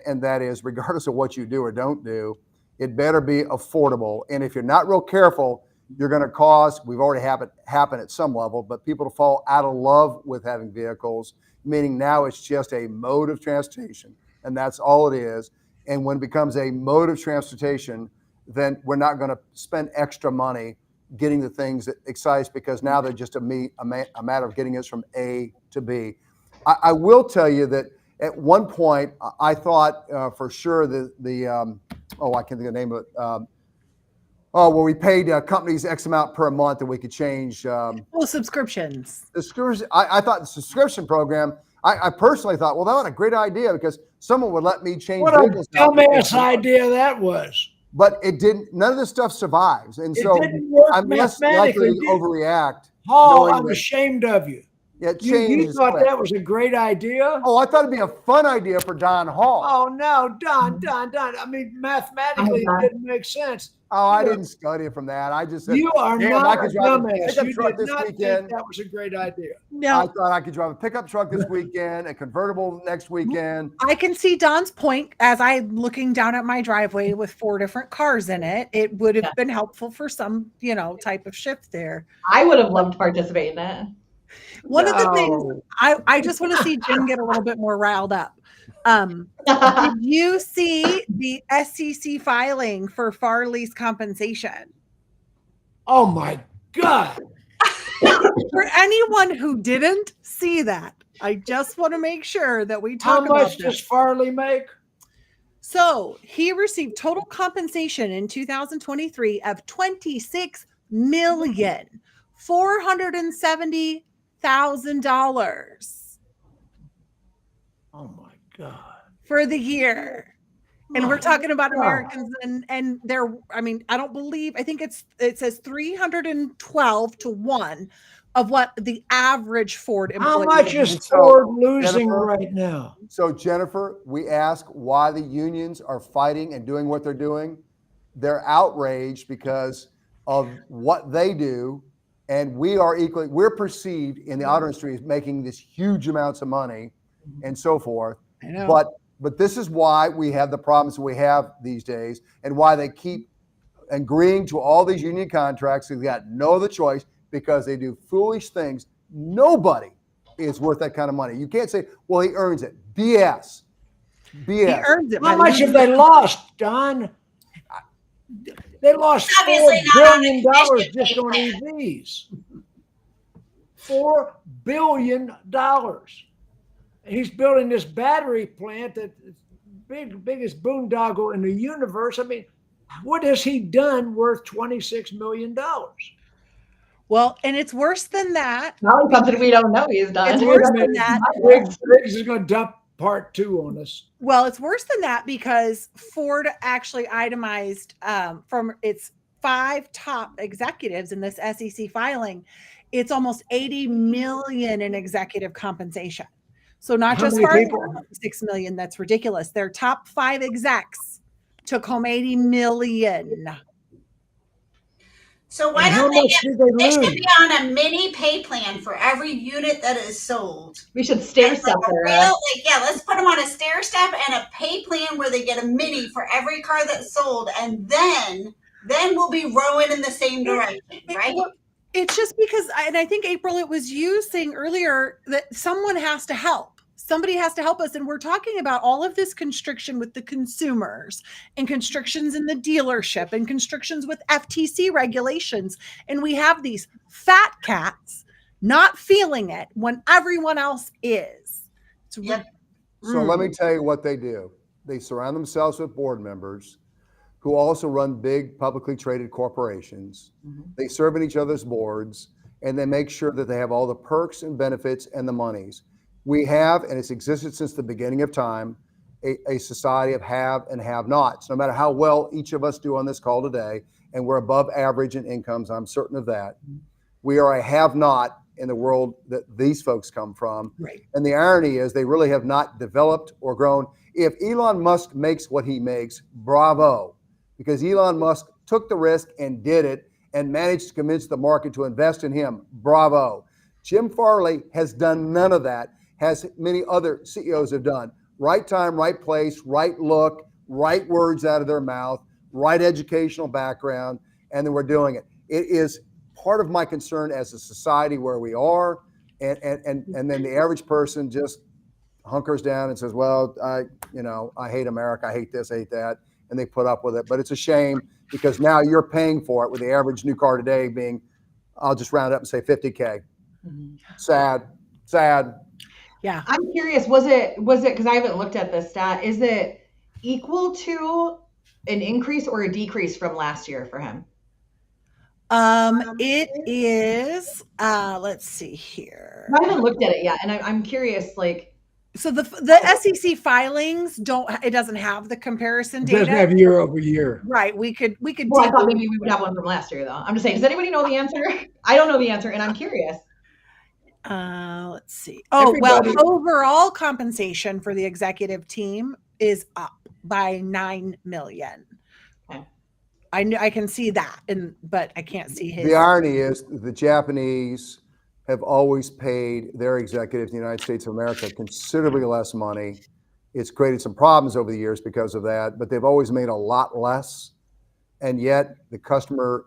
and that is, regardless of what you do or don't do, it better be affordable. And if you're not real careful, you're going to cause, we've already had it happen at some level, but people to fall out of love with having vehicles, meaning now it's just a mode of transportation, and that's all it is. And when it becomes a mode of transportation, then we're not going to spend extra money getting the things that excite us, because now they're just a matter of getting us from A to B. I will tell you that at one point I thought for sure I can't think of the name of it. Well, we paid companies X amount per month and we could change. Subscriptions. I thought the subscription program, I personally thought, well, that was a great idea because someone would let me change. What a dumbass idea that was. But it didn't, none of this stuff survives. And it so didn't work I'm less likely to overreact. I'm ashamed of you. Yeah, it You changes thought quick. that was a great idea? Oh, I thought it'd be a fun idea for Don Hall. Oh no, Don. I mean, mathematically, it didn't make sense. Oh, I didn't study it from that. I just said, You are damn, not I a could drive a dumbass. pickup You truck did this not think weekend. that was a great idea. I No, thought I could drive a pickup truck this weekend, a convertible next weekend. I can see Don's point as I'm looking down at my driveway with 4 different cars in it. It would have been helpful for some, type of shift there. I would have loved to participate in it. One of the things No. I just want to see Jim get a little bit more riled up. Did you see the SEC filing for Farley's compensation? Oh my God. For anyone who didn't see that, I just want to make sure that we How talk about much that. does Farley make? So he received total compensation in 2023 of $26,470,000 Oh my God. for the year. And we're talking about Wow. Americans and they're, I think it says 312 to 1 of what the average Ford employee. How much is And so, Ford losing Jennifer- right now? So, Jennifer, we ask why the unions are fighting and doing what they're doing. They're outraged because of what they do. And we're perceived in the auto industry as making this huge amounts of money and so forth. I know. But this is why we have the problems we have these days and why they keep agreeing to all these union contracts. They've got no other choice because they do foolish things. Nobody is worth that kind of money. You can't say, well, he earns it. BS. He earns it. How by much have losing- they lost, Don? They lost $4 Obviously not on billion a commission just on plan. EVs. $4 billion. And he's building this battery plant that's biggest boondoggle in the universe. I mean, what has he done worth $26 million? Well, and it's worse than that. Probably something we don't know he's done. It's worse than that. Briggs is going to dump part 2 on us. Well, it's worse than that because Ford actually itemized from its 5 top executives in this SEC filing, it's almost 80 million in executive compensation. So not How just many Farley, people? 6 million. That's ridiculous. Their top 5 execs took home 80 million. So why And how don't they much get, did they they should lose? be on a mini pay plan for every unit that is sold. We should stair It's like step a her. real, let's put them on a stair step and a pay plan where they get a mini for every car that's sold, and then we'll be rowing in the same direction, right? It's just because, and I think, April, it was you saying earlier that someone has to help. Somebody has to help us. And we're talking about all of this constriction with the consumers and constrictions in the dealership and constrictions with FTC regulations. And we have these fat cats not feeling it when everyone else is. Yep. So let me tell you what they do. They surround themselves with board members who also run big publicly traded corporations. They serve in each other's boards, and they make sure that they have all the perks and benefits and the monies. We have, and it's existed since the beginning of time, a society of have and have nots. No matter how well each of us do on this call today, and we're above average in incomes, I'm certain of that, we are a have not in the world that these folks come from. Right. And the irony is they really have not developed or grown. If Elon Musk makes what he makes, bravo, because Elon Musk took the risk and did it and managed to convince the market to invest in him, bravo. Jim Farley has done none of that, as many other CEOs have done. Right time, right place, right look, right words out of their mouth, right educational background, and then we're doing it. It is part of my concern as a society where we are, and then the average person just hunkers down and says, well, I hate America, I hate this, I hate that, and they put up with it. But it's a shame because now you're paying for it with the average new car today being, I'll just round up and say 50K. Sad. Yeah. I'm curious, was it, because I haven't looked at this stat, is it equal to an increase or a decrease from last year for him? It is, let's see here. I haven't looked at it yet, and I'm curious, like. So the SEC filings doesn't have the comparison It data. doesn't have year over year. Right. We could. Well, I thought maybe we would have one from last year, though. I'm just saying, does anybody know the answer? I don't know the answer, and I'm curious. Let's see. Oh, Everybody- well, overall compensation for the executive team is up by 9 million. Okay. I can see that, but I can't see his. The irony is the Japanese have always paid their executives in the United States of America considerably less money. It's created some problems over the years because of that, but they've always made a lot less. And yet the customer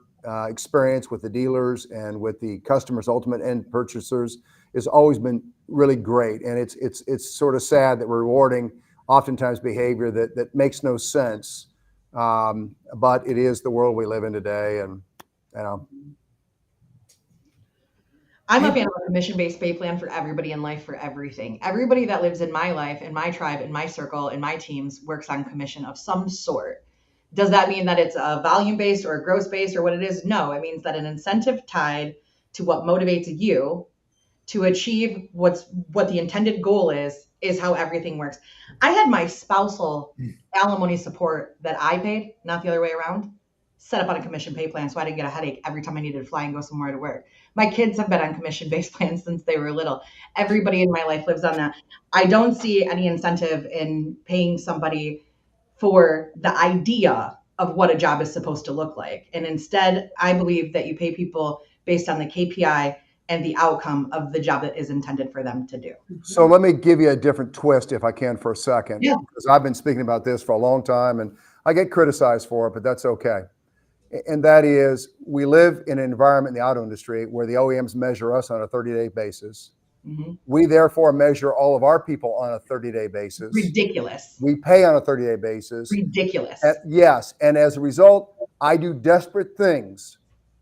experience with the dealers and with the customers' ultimate end purchasers has always been really great. And it's sort of sad that we're rewarding oftentimes behavior that makes no sense. But it is the world we live in today. And, you know. I'm a fan of a commission-based pay plan for everybody in life, for everything. Everybody that lives in my life, in my tribe, in my circle, in my teams works on commission of some sort. Does that mean that it's a volume-based or a gross-based or what it is? No, it means that an incentive tied to what motivates you to achieve what the intended goal is how everything works. I had my spousal alimony support that I paid, not the other way around, set up on a commission pay plan so I didn't get a headache every time I needed to fly and go somewhere to work. My kids have been on commission-based plans since they were little. Everybody in my life lives on that. I don't see any incentive in paying somebody for the idea of what a job is supposed to look like. And instead, I believe that you pay people based on the KPI and the outcome of the job that is intended for them to do. So let me give you a different twist if I can for a second. Yeah. Because I've been speaking about this for a long time and I get criticized for it, but that's okay. And that is, we live in an environment in the auto industry where the OEMs measure us on a 30-day basis. Mm-hmm. We therefore measure all of our people on a 30-day basis. Ridiculous. We pay on a 30-day basis. Ridiculous. Yes. And as a result, I do desperate things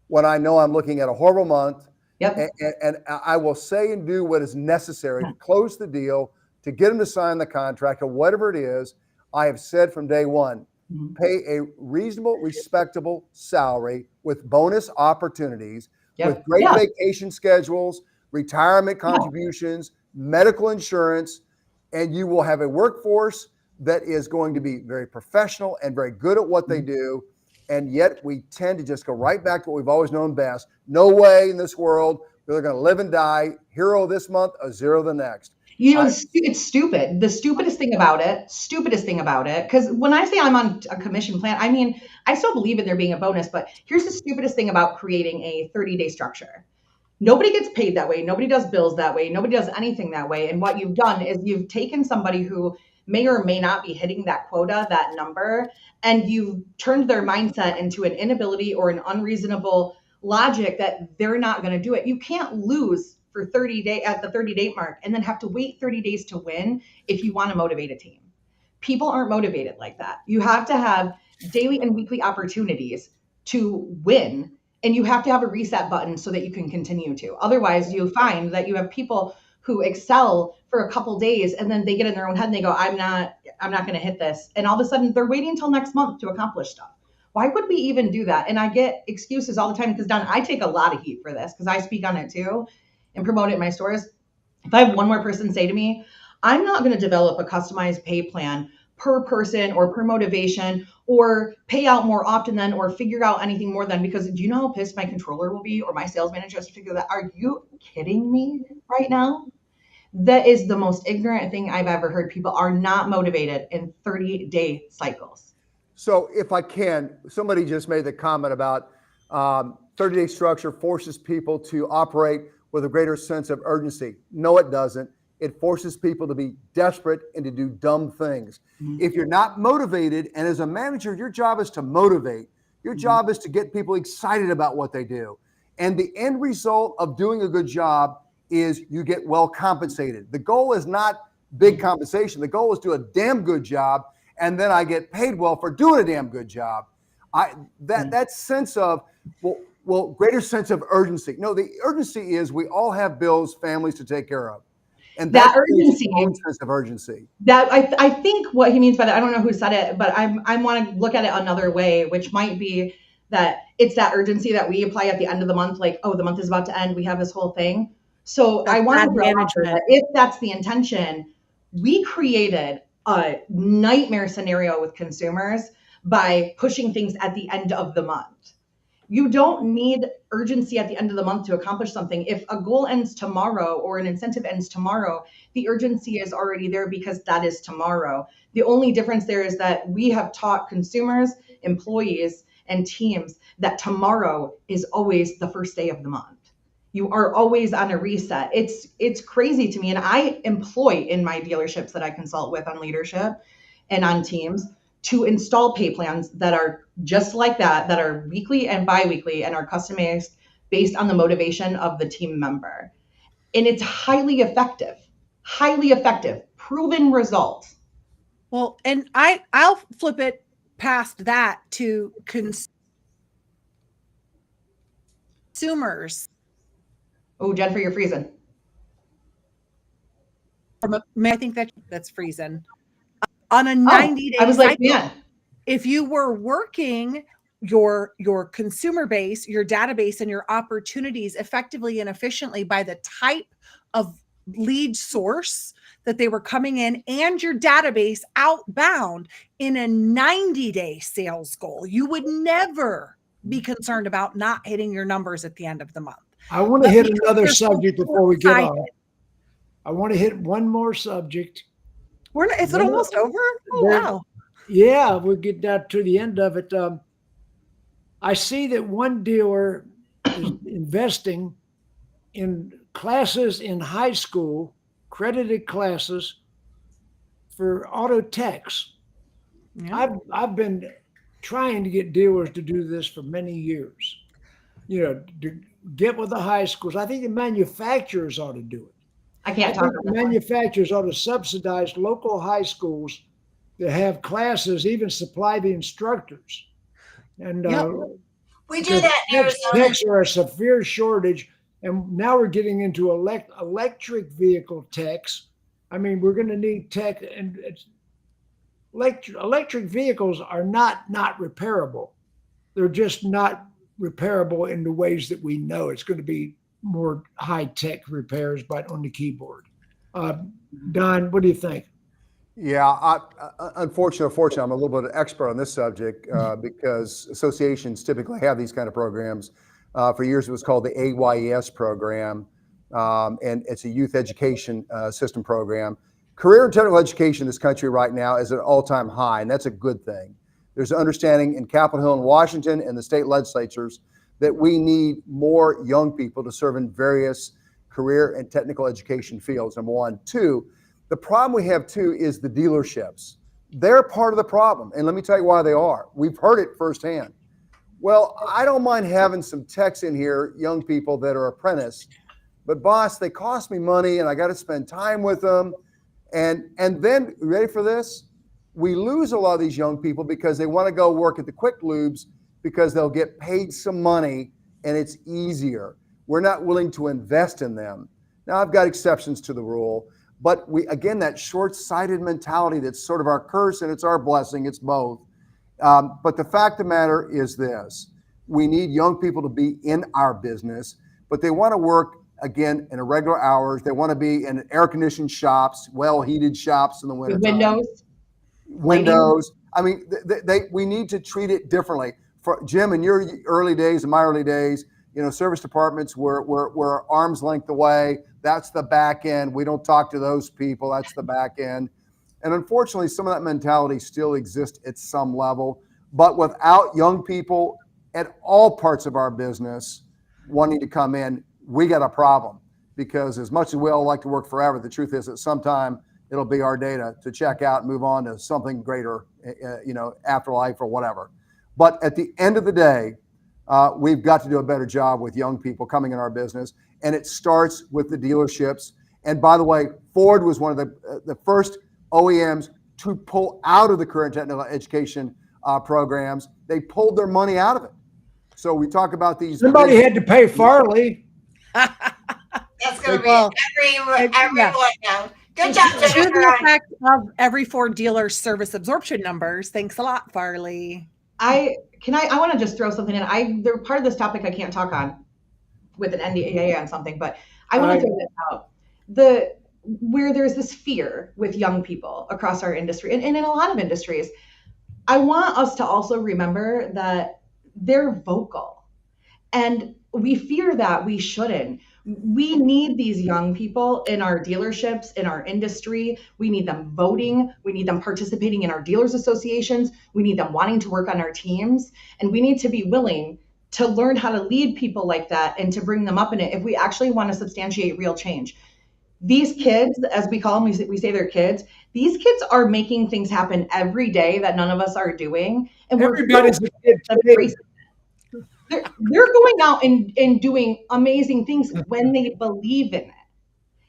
when I know I'm looking at a horrible month. Yep. And I will say and do what is necessary to close the deal, to get them to sign the contract or whatever it is. I have said from day one, pay a reasonable, respectable salary with bonus opportunities, with great vacation schedules, retirement contributions, medical insurance, and you will have a workforce that is going to be very professional and very good at what they do. And yet we tend to just go right back to what we've always known best. No way in this world they're going to live and die, hero this month, a zero the next. You know, it's stupid. The stupidest thing about it, because when I say I'm on a commission plan, I mean, I still believe in there being a bonus, but here's the stupidest thing about creating a 30-day structure. Nobody gets paid that way. Nobody does bills that way. Nobody does anything that way. And what you've done is you've taken somebody who may or may not be hitting that quota, that number, and you've turned their mindset into an inability or an unreasonable logic that they're not going to do it. You can't lose for 30 days at the 30-day mark and then have to wait 30 days to win if you want to motivate a team. People aren't motivated like that. You have to have daily and weekly opportunities to win, and you have to have a reset button so that you can continue to. Otherwise, you'll find that you have people who excel for a couple days and then they get in their own head and they go, I'm not going to hit this. And all of a sudden they're waiting until next month to accomplish stuff. Why would we even do that? And I get excuses all the time because, Don, I take a lot of heat for this because I speak on it too and promote it in my stores. If I have one more person say to me, I'm not going to develop a customized pay plan per person or per motivation or pay out more often than or figure out anything more than, because do you know how pissed my controller will be or my sales manager has to figure that? Are you kidding me right now? That is the most ignorant thing I've ever heard. People are not motivated in 30-day cycles. So if I can, somebody just made the comment about 30-day structure forces people to operate with a greater sense of urgency. No, it doesn't. It forces people to be desperate and to do dumb things. Mm-hmm. If you're not motivated, and as a manager, your job is to motivate. Your job is to get people excited about what they do. And the end result of doing a good job is you get well compensated. The goal is not big compensation. The goal is to do a damn good job, and then I get paid well for doing a damn good job. That sense of, well, greater sense of urgency. No, the urgency is we all have bills, families to take care of. And that urgency, sense of urgency. That I think what he means by that, I don't know who said it, but I want to look at it another way, which might be that it's that urgency that we apply at the end of the month, like, oh, the month is about to end, we have this whole thing. So I want to management that if that's the intention, we created a nightmare scenario with consumers by pushing things at the end of the month. You don't need urgency at the end of the month to accomplish something. If a goal ends tomorrow or an incentive ends tomorrow, the urgency is already there because that is tomorrow. The only difference there is that we have taught consumers, employees, and teams that tomorrow is always the first day of the month. You are always on a reset. It's crazy to me. And I employ in my dealerships that I consult with on leadership and on teams to install pay plans that are just like that are weekly and biweekly and are customized based on the motivation of the team member. And it's highly effective, proven results. Well, and I'll flip it past that to consumers. Oh, Jennifer, you're freezing. I think that's freezing. On a 90-day I was like, cycle, yeah. If you were working your consumer base, your database, and your opportunities effectively and efficiently by the type of lead source that they were coming in and your database outbound in a 90-day sales goal, you would never be concerned about not hitting your numbers at the end of the month. I want to hit another subject before we get on. I want to hit one more subject. Is it almost over? Oh, wow. Yeah, we'll get down to the end of it. I see that one dealer is investing in classes in high school, credited classes for auto techs. Yeah. I've been trying to get dealers to do this for many years. To get with the high schools. I think the manufacturers ought to do it. I can't talk about that. Manufacturers ought to subsidize local high schools that have classes, even supply the instructors. And we do that in Arizona. Techs are a severe shortage, and now we're getting into electric vehicle techs. I mean, we're going to need tech, and electric vehicles are not repairable. They're just not repairable in the ways that we know. It's going to be more high-tech repairs, but on the keyboard. Don, what do you think? Yeah, unfortunately, I'm a little bit of an expert on this subject because associations typically have these kind of programs. For years, it was called the AYES program, and it's a youth education system program. Career and technical education in this country right now is at an all-time high, and that's a good thing. There's an understanding in Capitol Hill and Washington and the state legislatures that we need more young people to serve in various career and technical education fields, number one. Two, the problem we have too is the dealerships. They're part of the problem. And let me tell you why they are. We've heard it firsthand. Well, I don't mind having some techs in here, young people that are apprentice, but boss, they cost me money and I got to spend time with them. And then, ready for this? We lose a lot of these young people because they want to go work at the quick lubes because they'll get paid some money and it's easier. We're not willing to invest in them. Now, I've got exceptions to the rule, but again, that short-sighted mentality that's sort of our curse and it's our blessing, it's both. But the fact of the matter is this: we need young people to be in our business, but they want to work, again, in irregular hours. They want to be in air-conditioned shops, well-heated shops in the winter. Windows. I mean, we need to treat it differently. For Jim, in your early days, in my early days, service departments were arm's length away. That's the back end. We don't talk to those people. That's the back end. And unfortunately, some of that mentality still exists at some level. But without young people at all parts of our business wanting to come in, we got a problem. Because as much as we all like to work forever, the truth is that sometime it'll be our day to check out and move on to something greater, afterlife or whatever. But at the end of the day, we've got to do a better job with young people coming in our business. And it starts with the dealerships. And by the way, Ford was one of the first OEMs to pull out of the current technical education programs. They pulled their money out of it. So we talk about these. Somebody had to pay Farley. That's going to be everyone now. Good job, To the Jennifer. effect of every Ford dealer service absorption numbers. Thanks a lot, Farley. I want to just throw something in. They're part of this topic I can't talk on with an NDA on something, but I want to throw this out. Where there's this fear with young people across our industry and in a lot of industries, I want us to also remember that they're vocal. And we fear that we shouldn't. We need these young people in our dealerships, in our industry. We need them voting. We need them participating in our dealers associations. We need them wanting to work on our teams. And we need to be willing to learn how to lead people like that and to bring them up in it if we actually want to substantiate real change. These kids, as we call them, we say they're kids. These kids are making things happen every day that none of us are doing. And everybody's a kid. they're going out and doing amazing things when they believe in it.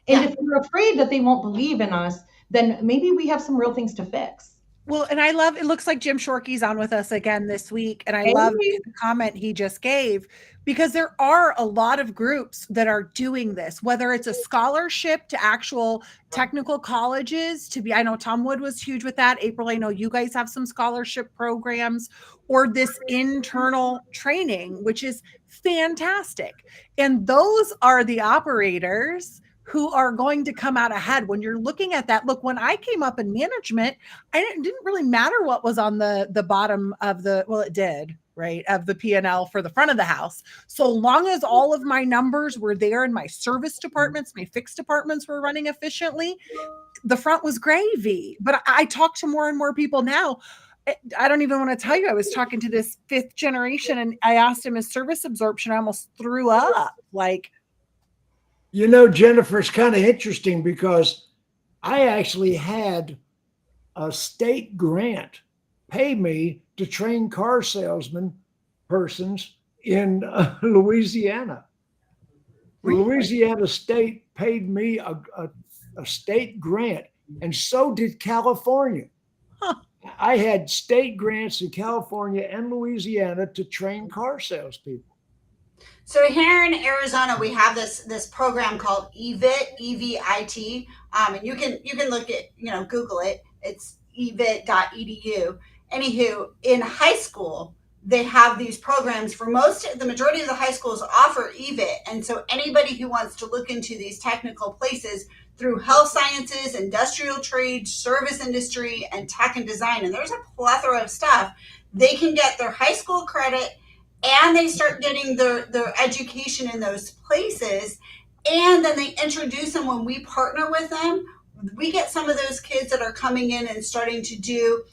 And if we're afraid that they won't believe in us, then maybe we have some real things to fix. Well, and I love, it looks like Jim Shorkey's on with us again this week. And I love the comment he just gave, because there are a lot of groups that are doing this, whether it's a scholarship to actual technical colleges to be, I know Tom Wood was huge with that. April, I know you guys have some scholarship programs, or this internal training, which is fantastic. And those are the operators who are going to come out ahead when you're looking at that. Look, when I came up in management, it didn't really matter what was on the bottom of the, well, it did, right, of the P&L for the front of the house. So long as all of my numbers were there and my service departments, my fixed departments were running efficiently, the front was gravy. But I talk to more and more people now. I don't even want to tell you, I was talking to this 5th generation and I asked him his service absorption. I almost threw up. Like, you know, Jennifer, it's kind of interesting because I actually had a state grant pay me to train car salesman persons in Louisiana. Really? Louisiana State paid me a state grant, and so did California. Huh. I had state grants in California and Louisiana to train car salespeople. So here in Arizona, we have this program called EVIT, EVIT, and you can look at, Google it. It's evit.edu. Anywho, in high school, they have these programs for the majority of the high schools offer EVIT. And so anybody who wants to look into these technical places through health sciences, industrial trades, service industry, and tech and design, and there's a plethora of stuff, they can get their high school credit and they start getting their education in those places. And then they introduce them when we partner with them. We get some of those kids that are coming in and starting to do,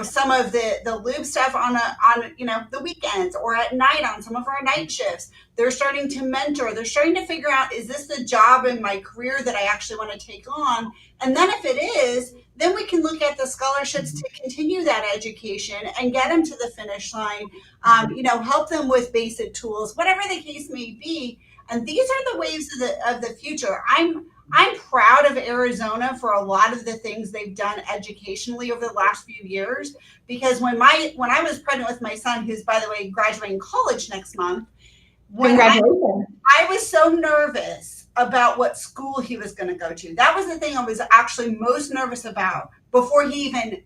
some of the lube stuff on the weekends or at night on some of our night shifts. They're starting to mentor. They're starting to figure out, is this the job in my career that I actually want to take on? And then if it is, then we can look at the scholarships to continue that education and get them to the finish line, help them with basic tools, whatever the case may be. And these are the waves of the future. I'm proud of Arizona for a lot of the things they've done educationally over the last few years, because when I was pregnant with my son, who's, by the way, graduating college next month, I was so nervous about what school he was going to go to. That was the thing I was actually most nervous about before he even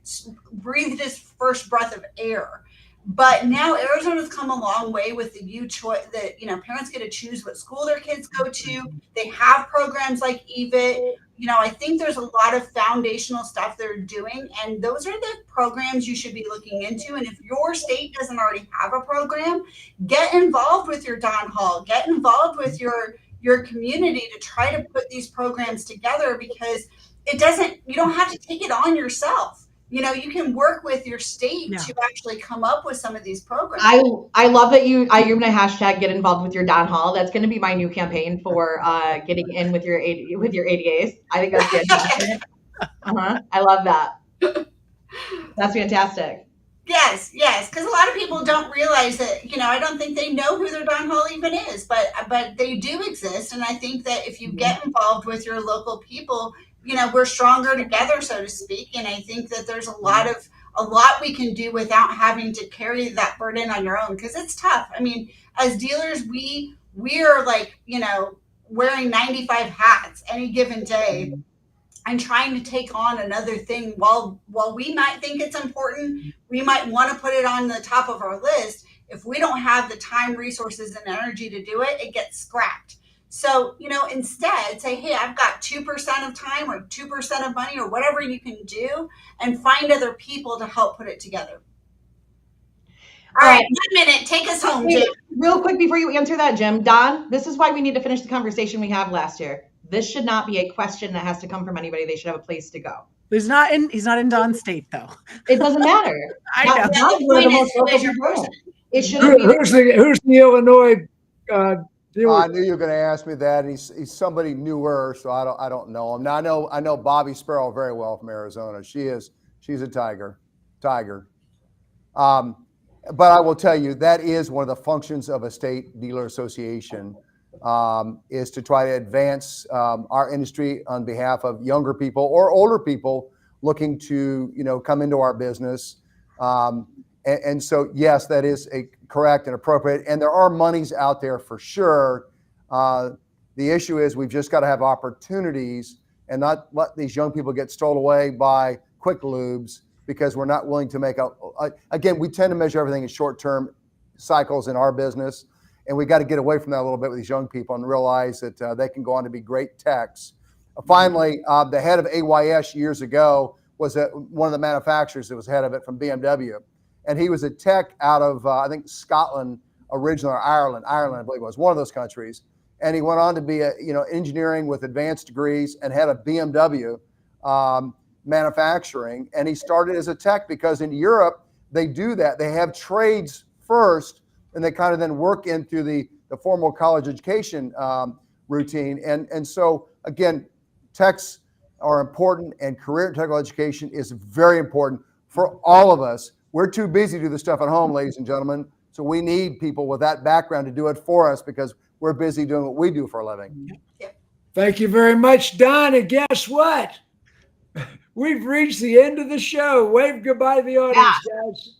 breathed his first breath of air. But now Arizona's come a long way with the choice that, parents get to choose what school their kids go to. They have programs like EVIT. I think there's a lot of foundational stuff they're doing, and those are the programs you should be looking into. And if your state doesn't already have a program, get involved with your Don Hall, get involved with your community to try to put these programs together, because you don't have to take it on yourself. You can work with your state to actually come up with some of these programs. I love that you're going to hashtag get involved with your Don Hall. That's going to be my new campaign for getting in with your ADAs. I think that's fantastic. I love that. That's fantastic. Yes, because a lot of people don't realize that, I don't think they know who their Don Hall even is, but they do exist. And I think that if you get involved with your local people, we're stronger together, so to speak. And I think that there's a lot we can do without having to carry that burden on your own, because it's tough. I mean, as dealers, we're like, wearing 95 hats any given day and trying to take on another thing. While we might think it's important, we might want to put it on the top of our list. If we don't have the time, resources, and energy to do it, it gets scrapped. So, instead say, hey, I've got 2% of time or 2% of money or whatever you can do, and find other people to help put it together. All right, 1 minute. Take us home, Jim. Real quick before you answer that, Jim, Don, this is why we need to finish the conversation we had last year. This should not be a question that has to come from anybody. They should have a place to go. He's not in Don's state though. It doesn't matter. I know. Not The where the point most is, who is local your people are. person? It shouldn't be. Who's the Illinois dealer? I knew you were going to ask me that. He's somebody newer, so I don't know him. Now I know Bobbie Sparrow very well from Arizona. She's a tiger. But I will tell you that is one of the functions of a state dealer association, is to try to advance our industry on behalf of younger people or older people looking to come into our business. And so yes, that is correct and appropriate. And there are monies out there for sure. The issue is we've just got to have opportunities and not let these young people get stolen away by quick lubes, because we're not willing to make again, we tend to measure everything in short-term cycles in our business. And we got to get away from that a little bit with these young people and realize that they can go on to be great techs. Finally, the head of AYS years ago was one of the manufacturers that was head of it from BMW. And he was a tech out of, I think, Scotland originally, or Ireland, I believe it was, one of those countries. And he went on to be engineering with advanced degrees and head of BMW manufacturing. And he started as a tech because in Europe, they do that. They have trades first, and they kind of then work into the formal college education routine. And so, again, techs are important, and career and technical education is very important for all of us. We're too busy to do this stuff at home, ladies and gentlemen. So we need people with that background to do it for us because we're busy doing what we do for a living. Thank you very much, Don. And guess what? We've reached the end of the show. Wave goodbye to the audience, guys.